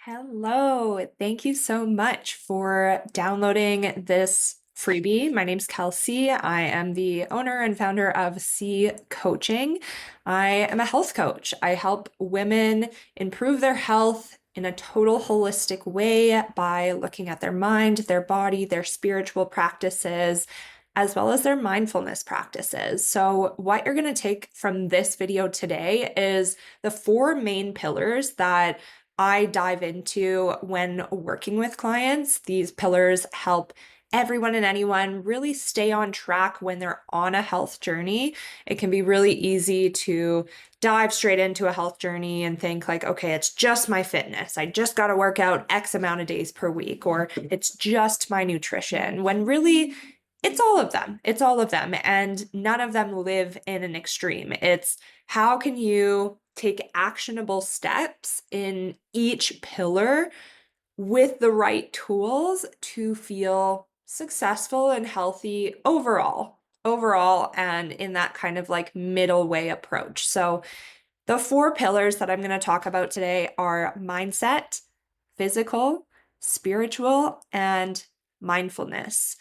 Hello. Thank you so much for downloading this freebie. My name's Kelsey. I am the owner and founder of C Coaching. I am a health coach. I help women improve their health in a total holistic way by looking at their mind, their body, their spiritual practices, as well as their mindfulness practices. So what you're going to take from this video today is the four main pillars that I dive into when working with clients. These pillars help everyone and anyone really stay on track when they're on a health journey. It can be really easy to dive straight into a health journey and think like, okay, it's just my fitness. I just got to work out X amount of days per week, or it's just my nutrition, when really it's all of them. It's all of them. And none of them live in an extreme. It's how can you take actionable steps in each pillar with the right tools to feel successful and healthy overall, and in that kind of like middle way approach. So the four pillars that I'm going to talk about today are mindset, physical, spiritual, and mindfulness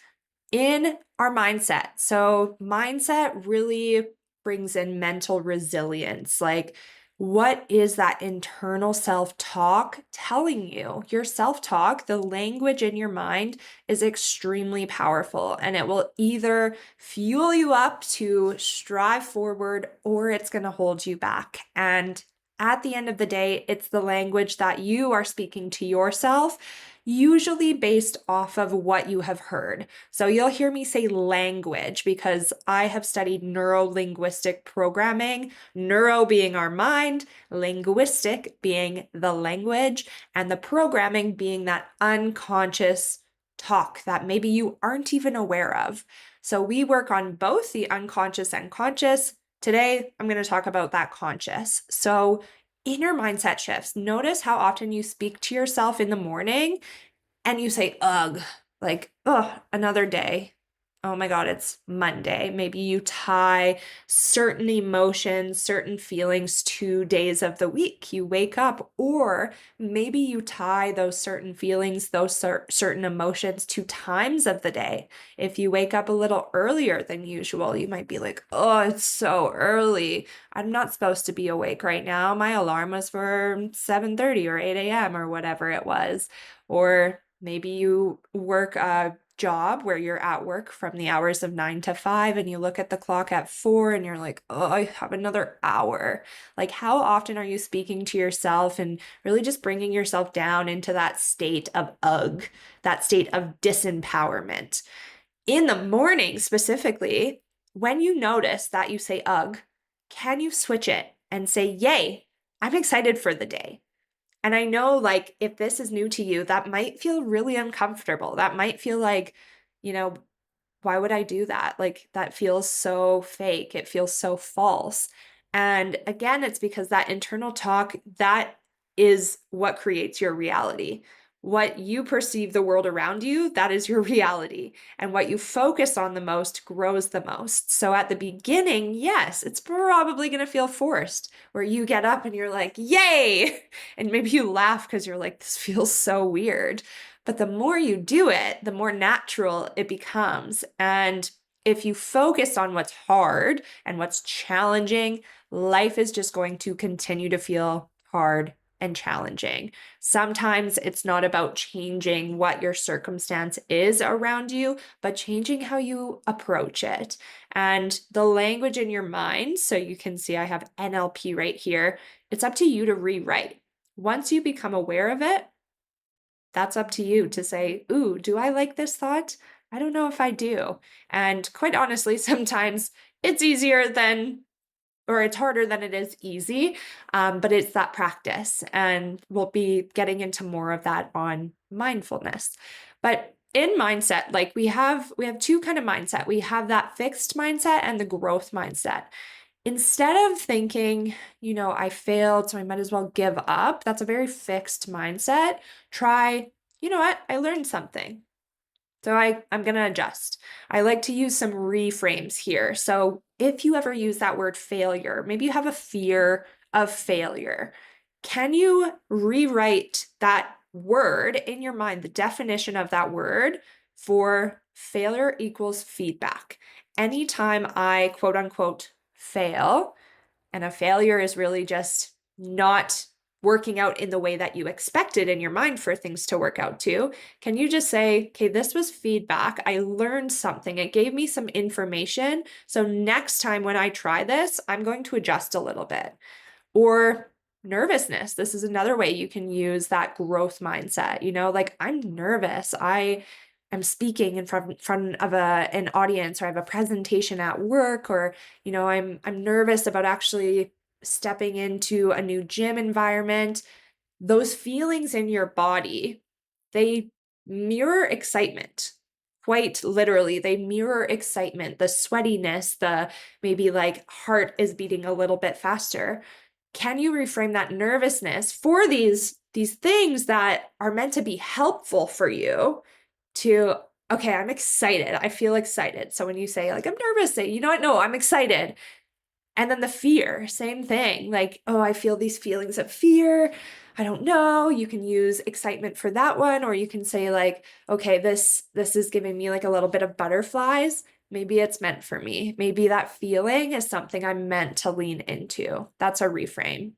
in our mindset. So mindset really brings in mental resilience. Like, what is that internal self-talk telling you? Your self-talk, the language in your mind, is extremely powerful, and it will either fuel you up to strive forward or it's going to hold you back. And at the end of the day, it's the language that you are speaking to yourself, usually based off of what you have heard. So you'll hear me say language because I have studied neuro-linguistic programming, neuro being our mind, linguistic being the language, and the programming being that unconscious talk that maybe you aren't even aware of. So we work on both the unconscious and conscious. Today, I'm going to talk about that conscious. So inner mindset shifts. Notice how often you speak to yourself in the morning and you say, ugh, like, oh, another day. Oh my God, it's Monday. Maybe you tie certain emotions, certain feelings to days of the week. You wake up, or maybe you tie those certain feelings, those certain emotions to times of the day. If you wake up a little earlier than usual, you might be like, oh, it's so early. I'm not supposed to be awake right now. My alarm was for 7:30 or 8 a.m. or whatever it was. Or maybe you work a job where you're at work from the hours of 9 to 5 and you look at the clock at 4 and you're like, oh, I have another hour. Like, how often are you speaking to yourself and really just bringing yourself down into that state of ugh, that state of disempowerment? In the morning specifically, when you notice that you say ugh, can you switch it and say, yay, I'm excited for the day? And I know, like, if this is new to you, that might feel really uncomfortable. That might feel like, you know, why would I do that? Like, that feels so fake. It feels so false. And again, it's because that internal talk, that is what creates your reality. What you perceive the world around you, that is your reality. And what you focus on the most grows the most. So at the beginning, yes, it's probably going to feel forced, where you get up and you're like, yay! And maybe you laugh because you're like, this feels so weird. But the more you do it, the more natural it becomes. And if you focus on what's hard and what's challenging, life is just going to continue to feel hard and challenging. Sometimes it's not about changing what your circumstance is around you, but changing how you approach it. And the language in your mind, so you can see I have NLP right here, it's up to you to rewrite. Once you become aware of it, that's up to you to say, ooh, do I like this thought? I don't know if I do. And quite honestly, sometimes it's easier than, or it's harder than it is easy, but it's that practice. And we'll be getting into more of that on mindfulness. But in mindset, like we have two kind of mindset. We have that fixed mindset and the growth mindset. Instead of thinking, I failed, so I might as well give up, that's a very fixed mindset. Try, you know what, I learned something. So I'm going to adjust. I like to use some reframes here. So if you ever use that word failure, maybe you have a fear of failure. Can you rewrite that word in your mind, the definition of that word for failure equals feedback? Anytime I quote unquote fail, and a failure is really just not working out in the way that you expected in your mind for things to work out to, can you just say, okay, this was feedback. I learned something. It gave me some information. So next time when I try this, I'm going to adjust a little bit. Or nervousness. This is another way you can use that growth mindset. Like, I'm nervous. I am speaking in front of an audience, or I have a presentation at work, or I'm nervous about actually stepping into a new gym environment. Those feelings in your body, they mirror excitement. Quite literally, they mirror excitement, the sweatiness, the maybe like heart is beating a little bit faster. Can you reframe that nervousness for these things that are meant to be helpful for you to, okay, I'm excited. I feel excited. So when you say like, I'm nervous, say, you know what? No, I'm excited. And then the fear, same thing. Like, oh, I feel these feelings of fear. I don't know. You can use excitement for that one, or you can say like, okay, this is giving me like a little bit of butterflies. Maybe it's meant for me. Maybe that feeling is something I'm meant to lean into. That's a reframe.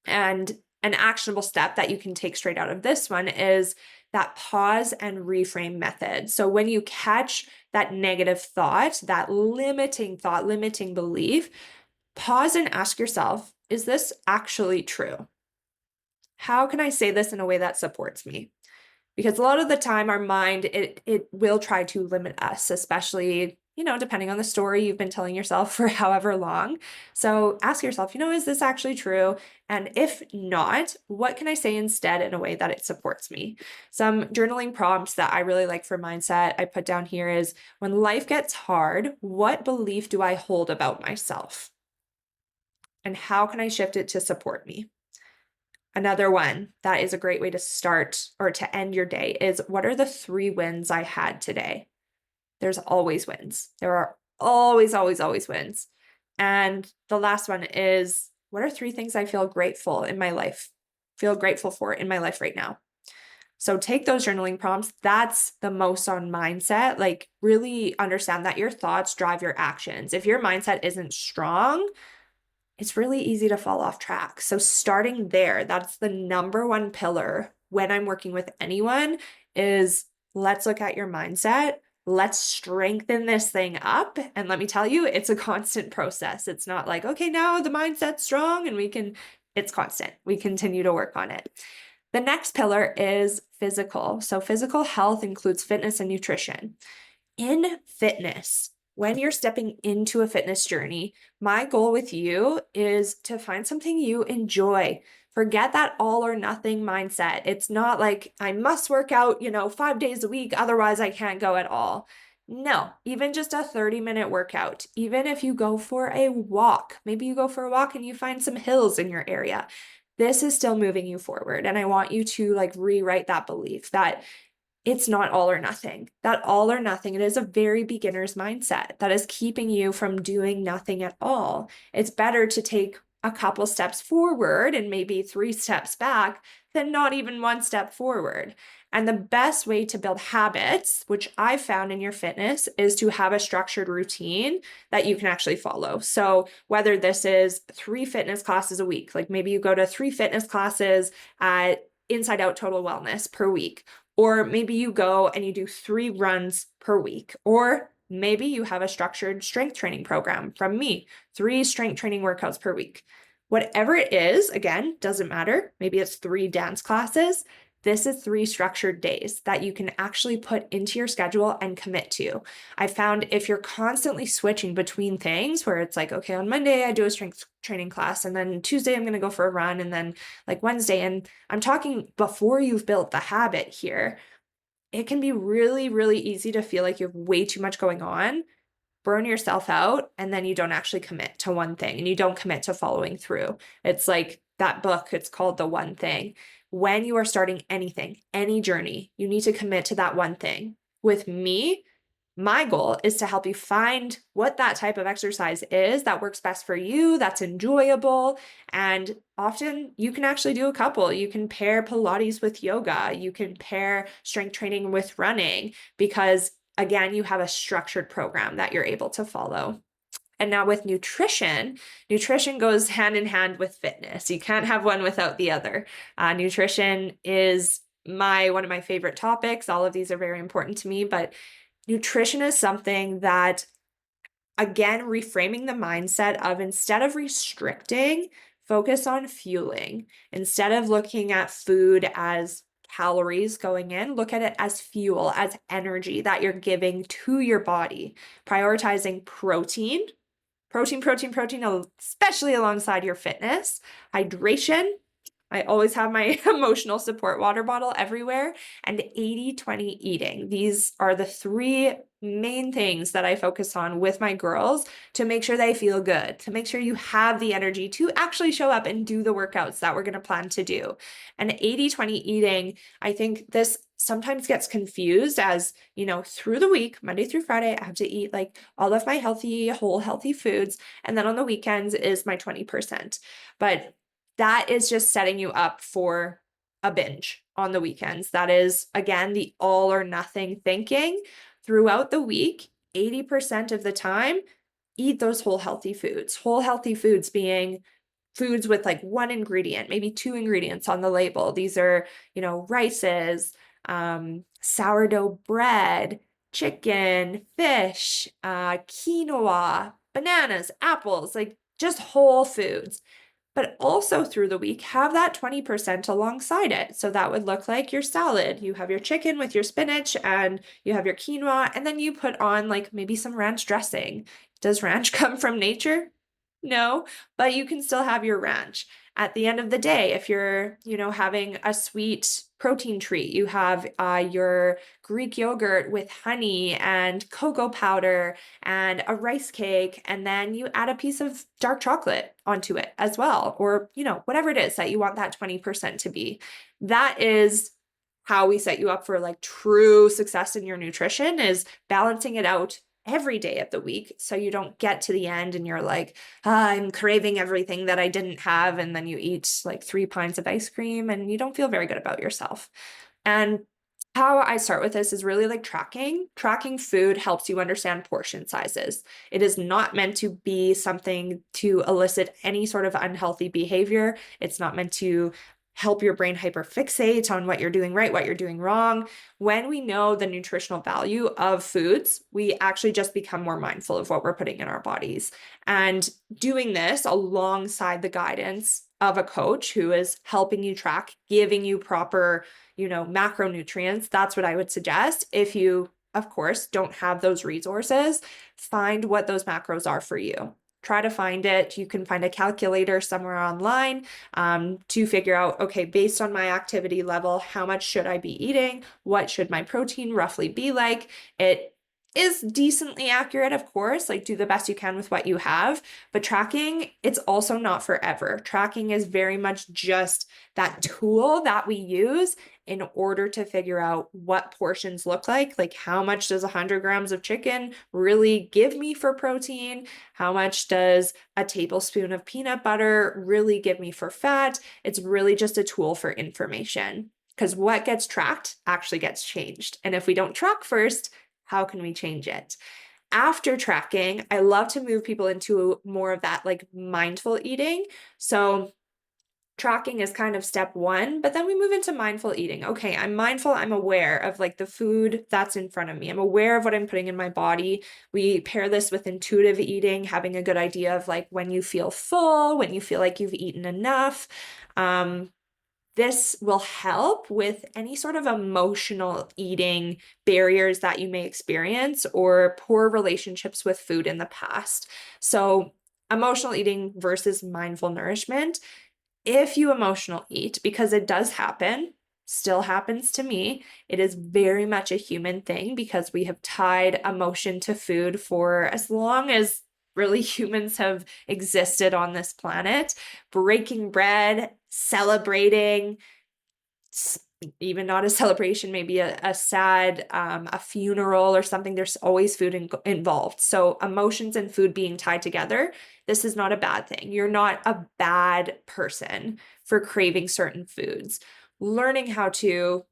And an actionable step that you can take straight out of this one is that pause and reframe method. So when you catch that negative thought, that limiting thought, limiting belief, pause and ask yourself, is this actually true? How can I say this in a way that supports me? Because a lot of the time our mind, it will try to limit us, especially, depending on the story you've been telling yourself for however long. So ask yourself, is this actually true? And if not, what can I say instead in a way that it supports me? Some journaling prompts that I really like for mindset I put down here is, when life gets hard, what belief do I hold about myself? And how can I shift it to support me? Another one that is a great way to start or to end your day is, what are the 3 wins I had today? There's always wins. There are always, always, always wins. And the last one is, what are 3 things I feel grateful in my life, feel grateful for in my life right now? So take those journaling prompts. That's the most on mindset. Like, really understand that your thoughts drive your actions. If your mindset isn't strong, it's really easy to fall off track. So starting there, that's the number one pillar when I'm working with anyone, is let's look at your mindset. Let's strengthen this thing up. And let me tell you, it's a constant process. It's not like, okay, now the mindset's strong and it's constant. We continue to work on it. The next pillar is physical. So physical health includes fitness and nutrition. In fitness, when you're stepping into a fitness journey, my goal with you is to find something you enjoy. Forget that all or nothing mindset. It's not like I must work out, 5 days a week, otherwise I can't go at all. No, even just a 30-minute workout, even if you go for a walk, maybe you go for a walk and you find some hills in your area, this is still moving you forward. And I want you to rewrite that belief that it's not all or nothing. That all or nothing, it is a very beginner's mindset that is keeping you from doing nothing at all. It's better to take a couple steps forward and maybe 3 steps back than not even 1 step forward. And the best way to build habits, which I found in your fitness, is to have a structured routine that you can actually follow. So whether this is 3 fitness classes a week, like maybe you go to 3 fitness classes at Inside Out Total Wellness per week, or maybe you go and you do 3 runs per week, or maybe you have a structured strength training program from me, 3 strength training workouts per week. Whatever it is, again, doesn't matter. Maybe it's 3 dance classes. This is 3 structured days that you can actually put into your schedule and commit to. I found if you're constantly switching between things where it's like, okay, on Monday I do a strength training class, and then Tuesday I'm going to go for a run, and then Wednesday, and I'm talking before you've built the habit here, it can be really, really easy to feel like you have way too much going on, burn yourself out, and then you don't actually commit to one thing and you don't commit to following through. It's like that book, it's called The One Thing. When you are starting anything, any journey, you need to commit to that one thing. With me, My goal is to help you find what that type of exercise is that works best for you, that's enjoyable. And often you can actually do a couple. You can pair Pilates with yoga, you can pair strength training with running, because again, you have a structured program that you're able to follow. And now with nutrition, nutrition goes hand in hand with fitness. You can't have one without the other. Nutrition is one of my favorite topics. All of these are very important to me, but nutrition is something that, again, reframing the mindset of, instead of restricting, focus on fueling. Instead of looking at food as calories going in, look at it as fuel, as energy that you're giving to your body. Prioritizing protein, especially alongside your fitness. Hydration. I always have my emotional support water bottle everywhere. And 80-20 eating. These are the three main things that I focus on with my girls to make sure they feel good, to make sure you have the energy to actually show up and do the workouts that we're going to plan to do. And 80-20 eating, I think this sometimes gets confused as, through the week, Monday through Friday, I have to eat like all of my whole healthy foods. And then on the weekends is my 20%. But that is just setting you up for a binge on the weekends. That is, again, the all or nothing thinking. Throughout the week, 80% of the time, eat those whole healthy foods. Whole healthy foods being foods with like one ingredient, maybe two ingredients on the label. These are, rices, sourdough bread, chicken, fish, quinoa, bananas, apples, like just whole foods. But also through the week, have that 20% alongside it. So that would look like your salad. You have your chicken with your spinach and you have your quinoa, and then you put on like maybe some ranch dressing. Does ranch come from nature? No, but you can still have your ranch. At the end of the day, if you're, having a sweet protein treat, you have your Greek yogurt with honey and cocoa powder and a rice cake, and then you add a piece of dark chocolate onto it as well, or, whatever it is that you want that 20% to be. That is how we set you up for like true success in your nutrition, is balancing it out every day of the week, so you don't get to the end and you're like, I'm craving everything that I didn't have, and then you eat like 3 pints of ice cream and you don't feel very good about yourself. And how I start with this is really like tracking. Tracking food helps you understand portion sizes. It is not meant to be something to elicit any sort of unhealthy behavior. It's not meant to help your brain hyperfixate on what you're doing right, what you're doing wrong. When we know the nutritional value of foods, we actually just become more mindful of what we're putting in our bodies. And doing this alongside the guidance of a coach who is helping you track, giving you proper, macronutrients, that's what I would suggest. If you, of course, don't have those resources, find what those macros are for you. Try to find it. You can find a calculator somewhere online to figure out, okay, based on my activity level, how much should I be eating? What should my protein roughly be like? It is decently accurate, of course, like do the best you can with what you have, but tracking, it's also not forever. Tracking is very much just that tool that we use in order to figure out what portions look like how much does 100 grams of chicken really give me for protein? How much does a tablespoon of peanut butter really give me for fat? It's really just a tool for information, because what gets tracked actually gets changed. And if we don't track first, how can we change it? After tracking, I love to move people into more of that like mindful eating. So tracking is kind of step one, but then we move into mindful eating. Okay, I'm mindful, I'm aware of like the food that's in front of me. I'm aware of what I'm putting in my body. We pair this with intuitive eating, having a good idea of like when you feel full, when you feel like you've eaten enough. This will help with any sort of emotional eating barriers that you may experience or poor relationships with food in the past. So, emotional eating versus mindful nourishment. If you emotional eat, because it does happen, still happens to me, it is very much a human thing because we have tied emotion to food for as long as really humans have existed on this planet. Breaking bread, celebrating, even not a celebration, maybe a sad, a funeral or something, there's always food involved. So emotions and food being tied together, this is not a bad thing. You're not a bad person for craving certain foods. Learning how to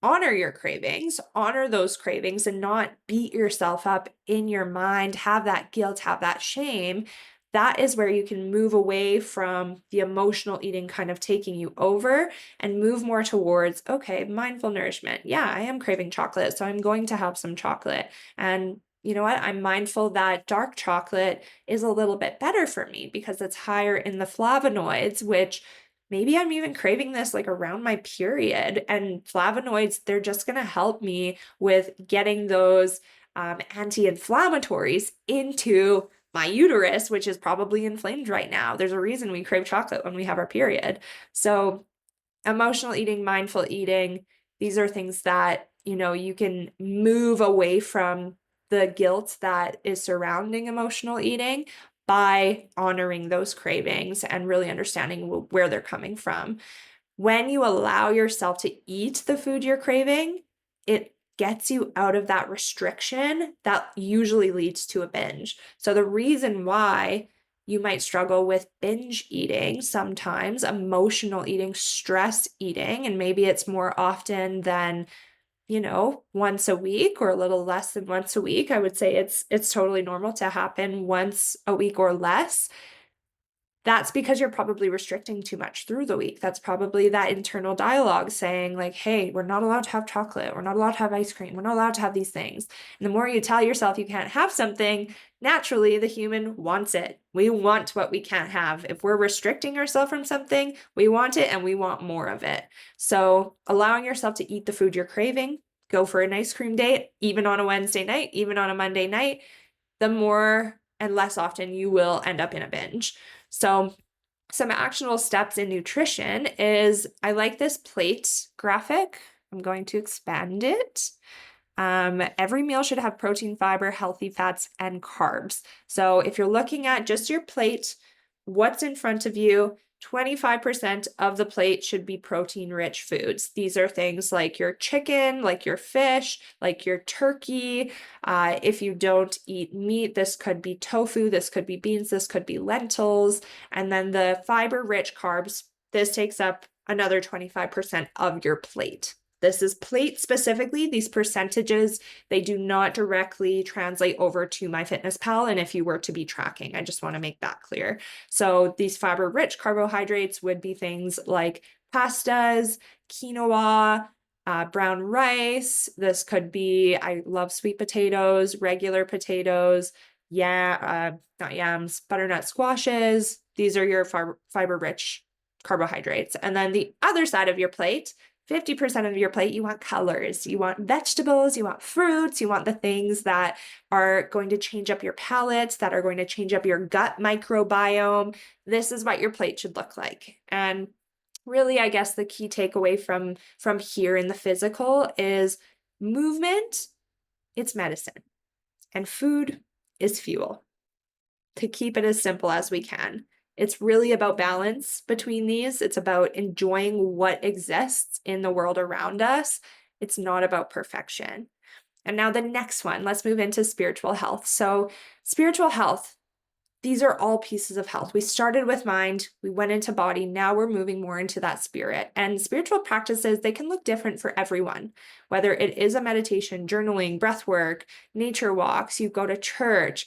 honor your cravings, honor those cravings, and not beat yourself up in your mind, have that guilt, have that shame. That is where you can move away from the emotional eating kind of taking you over and move more towards, okay, mindful nourishment. Yeah, I am craving chocolate, so I'm going to have some chocolate. And you know what? I'm mindful that dark chocolate is a little bit better for me because it's higher in the flavonoids, which maybe I'm even craving this like around my period. And flavonoids, they're just going to help me with getting those anti-inflammatories into my uterus, which is probably inflamed right now. There's a reason we crave chocolate when we have our period. So emotional eating, mindful eating, these are things that, you can move away from the guilt that is surrounding emotional eating by honoring those cravings and really understanding where they're coming from. When you allow yourself to eat the food you're craving, it gets you out of that restriction that usually leads to a binge. So the reason why you might struggle with binge eating sometimes, emotional eating, stress eating, and maybe it's more often than once a week or a little less than once a week. I would say it's totally normal to happen once a week or less. That's because you're probably restricting too much through the week. That's probably that internal dialogue saying like, hey, we're not allowed to have chocolate. We're not allowed to have ice cream. We're not allowed to have these things. And the more you tell yourself you can't have something, naturally the human wants it. We want what we can't have. If we're restricting ourselves from something, we want it and we want more of it. So allowing yourself to eat the food you're craving, go for an ice cream date, even on a Wednesday night, even on a Monday night, the more and less often you will end up in a binge. So some actionable steps in nutrition is I like this plate graphic. I'm going to expand it. Every meal should have protein, fiber, healthy fats, and carbs. So if you're looking at just your plate, what's in front of you, 25% of the plate should be protein-rich foods. These are things like your chicken, like your fish, like your turkey. If you don't eat meat, this could be tofu, this could be beans, this could be lentils. And then the fiber-rich carbs, this takes up another 25% of your plate. This is plate specifically. These percentages, they do not directly translate over to MyFitnessPal. And if you were to be tracking, I just want to make that clear. So these fiber-rich carbohydrates would be things like pastas, quinoa, brown rice. This could be, I love sweet potatoes, regular potatoes, not yams, butternut squashes. These are your fiber-rich carbohydrates. And then the other side of your plate, 50% of your plate, you want colors, you want vegetables, you want fruits, you want the things that are going to change up your palate, that are going to change up your gut microbiome. This is what your plate should look like. And really, I guess the key takeaway from here in the physical is movement, it's medicine, and food is fuel. To keep it as simple as we can. It's really about balance between these. It's about enjoying what exists in the world around us. It's not about perfection. And now the next one, let's move into spiritual health. So spiritual health, these are all pieces of health. We started with mind, we went into body, now we're moving more into that spirit. And spiritual practices, they can look different for everyone, whether it is a meditation, journaling, breath work, nature walks, you go to church.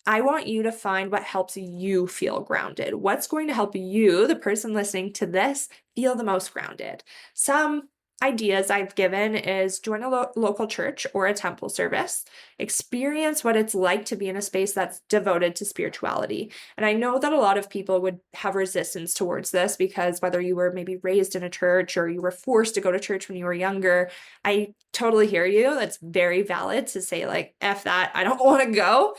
I want you to find what helps you feel grounded. What's going to help you, the person listening to this, feel the most grounded? Some ideas I've given is join a local church or a temple service, experience what it's like to be in a space that's devoted to spirituality. And I know that a lot of people would have resistance towards this because whether you were maybe raised in a church or you were forced to go to church when you were younger, I totally hear you. That's very valid to say like, F that, I don't want to go.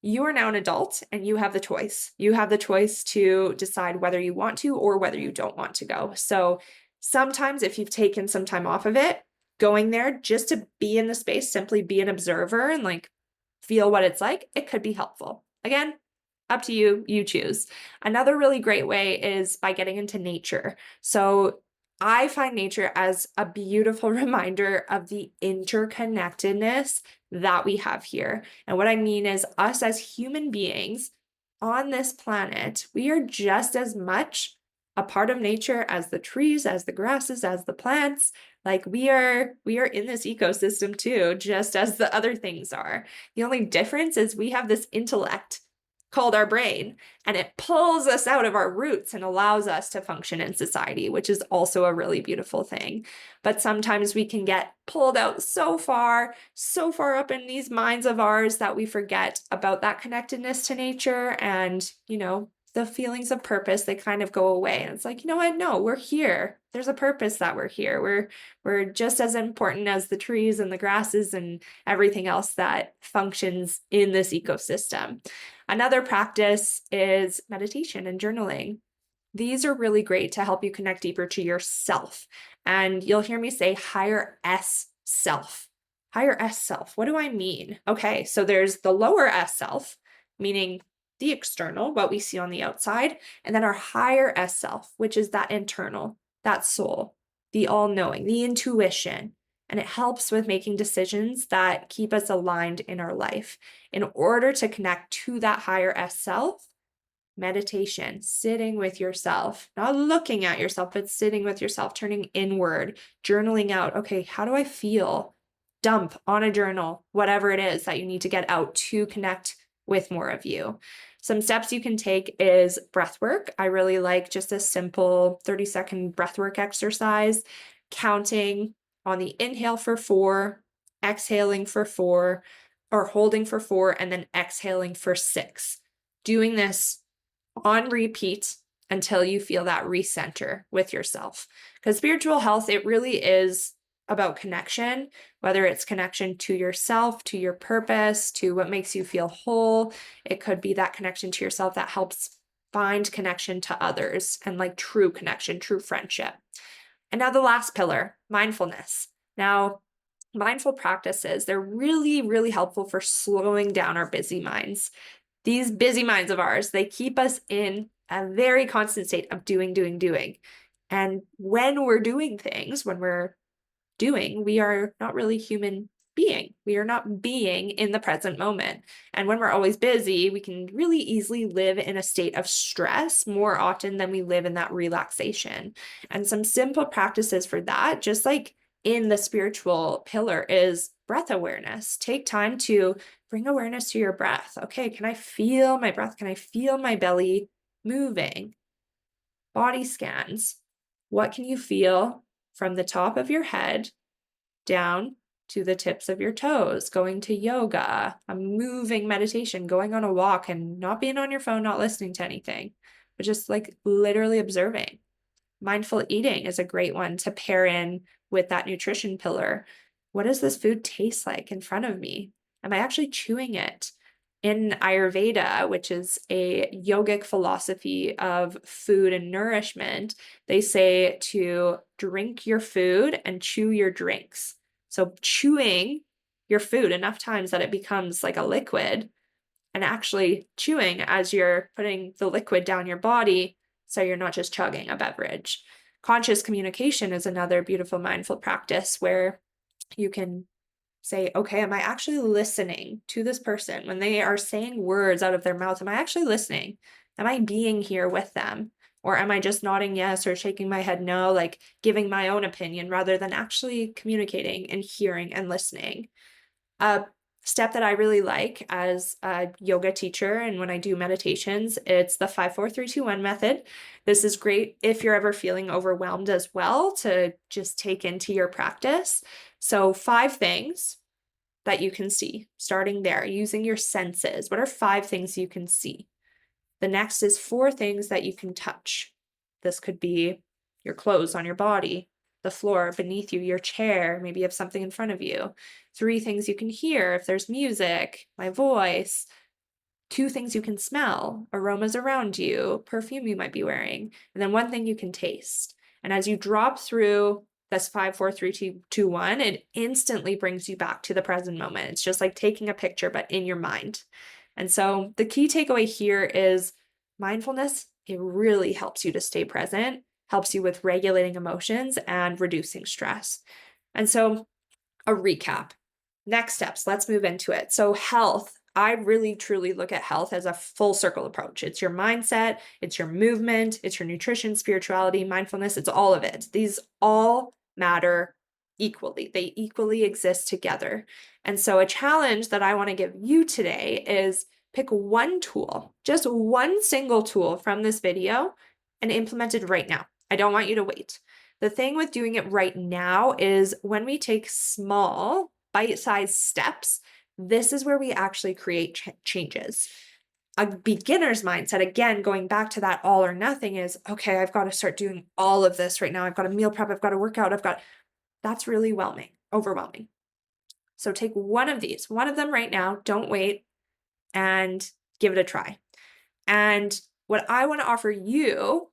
You are now an adult and you have the choice. You have the choice to decide whether you want to or whether you don't want to go. So sometimes if you've taken some time off of it, going there just to be in the space, simply be an observer and like feel what it's like, it could be helpful. Again, up to you, you choose. Another really great way is by getting into nature. So I find nature as a beautiful reminder of the interconnectedness that we have here. And what I mean is, us as human beings on this planet, we are just as much a part of nature as the trees, as the grasses, as the plants. Like we are in this ecosystem too, just as the other things are. The only difference is we have this intellect called our brain, and it pulls us out of our roots and allows us to function in society, which is also a really beautiful thing. But sometimes we can get pulled out so far up in these minds of ours that we forget about that connectedness to nature, and, the feelings of purpose, they kind of go away. And it's like, you know what? No, we're here. There's a purpose that we're here. We're just as important as the trees and the grasses and everything else that functions in this ecosystem. Another practice is meditation and journaling. These are really great to help you connect deeper to yourself. And you'll hear me say higher S self. Higher S self. What do I mean? Okay, so there's the lower S self, meaning the external, what we see on the outside, and then our higher S self, which is that internal, that soul, the all-knowing, the intuition. And it helps with making decisions that keep us aligned in our life. In order to connect to that higher S self, meditation, sitting with yourself, not looking at yourself, but sitting with yourself, turning inward, journaling out, okay, how do I feel? Dump on a journal, whatever it is that you need to get out to connect with more of you. Some steps you can take is breath work. I really like just a simple 30-second breath work exercise, counting on the inhale for 4, exhaling for 4, or holding for 4, and then exhaling for 6. Doing this on repeat until you feel that recenter with yourself. Because spiritual health, it really is about connection, whether it's connection to yourself, to your purpose, to what makes you feel whole. It could be that connection to yourself that helps find connection to others and like true connection, true friendship. And now the last pillar, mindfulness. Now, mindful practices, they're really, really helpful for slowing down our busy minds. These busy minds of ours, they keep us in a very constant state of doing. And when we're doing things, when we're doing, we are not really human being. We are not being in the present moment. And when we're always busy, we can really easily live in a state of stress more often than we live in that relaxation. And some simple practices for that, just like in the spiritual pillar, is breath awareness. Take time to bring awareness to your breath. Okay, can I feel my breath? Can I feel my belly moving? Body scans. What can you feel from the top of your head down to the tips of your toes? Going to yoga, a moving meditation, going on a walk, and not being on your phone, not listening to anything, but just like literally observing. Mindful eating is a great one to pair in with that nutrition pillar. What does this food taste like in front of me? Am I actually chewing it? In Ayurveda, which is a yogic philosophy of food and nourishment, they say to drink your food and chew your drinks. So chewing your food enough times that it becomes like a liquid, and actually chewing as you're putting the liquid down your body so you're not just chugging a beverage. Conscious communication is another beautiful mindful practice where you can say, okay, am I actually listening to this person when they are saying words out of their mouth? Am I actually listening? Am I being here with them? Or am I just nodding yes or shaking my head no, like giving my own opinion rather than actually communicating and hearing and listening? A step that I really like as a yoga teacher and when I do meditations, it's the 5-4-3-2-1 method. This is great if you're ever feeling overwhelmed as well to just take into your practice. So 5 things that you can see, starting there, using your senses. What are 5 things you can see? The next is 4 things that you can touch. This could be your clothes on your body, the floor beneath you, your chair, maybe you have something in front of you. 3 things you can hear, if there's music, my voice. 2 things you can smell, aromas around you, perfume you might be wearing. And then 1 thing you can taste. And as you drop through this 5-4-3-2-1, it instantly brings you back to the present moment. It's just like taking a picture, but in your mind. And so the key takeaway here is mindfulness. It really helps you to stay present, helps you with regulating emotions and reducing stress. And so, a recap. Next steps, let's move into it. So, health. I really truly look at health as a full circle approach. It's your mindset, it's your movement, it's your nutrition, spirituality, mindfulness, it's all of it. These all matter equally. They equally exist together. And so, a challenge that I want to give you today is pick one tool, just one single tool from this video, and implement it right now. I don't want you to wait. The thing with doing it right now is when we take small, bite-sized steps, this is where we actually create changes. A beginner's mindset, again, going back to that all or nothing, is okay, I've got to start doing all of this right now. I've got to meal prep, I've got to work out, that's really overwhelming. So take one of these, one of them right now, don't wait, and give it a try. And what I want to offer you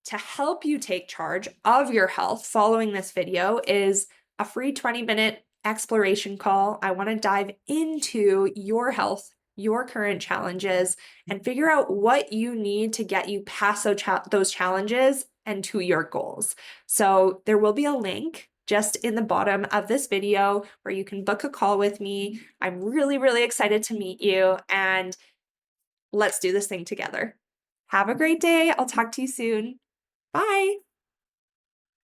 to help you take charge of your health following this video is a free 20-minute exploration call. I want to dive into your health, your current challenges, and figure out what you need to get you past those challenges and to your goals. So there will be a link just in the bottom of this video where you can book a call with me. I'm really, really excited to meet you, and let's do this thing together. Have a great day. I'll talk to you soon. Bye.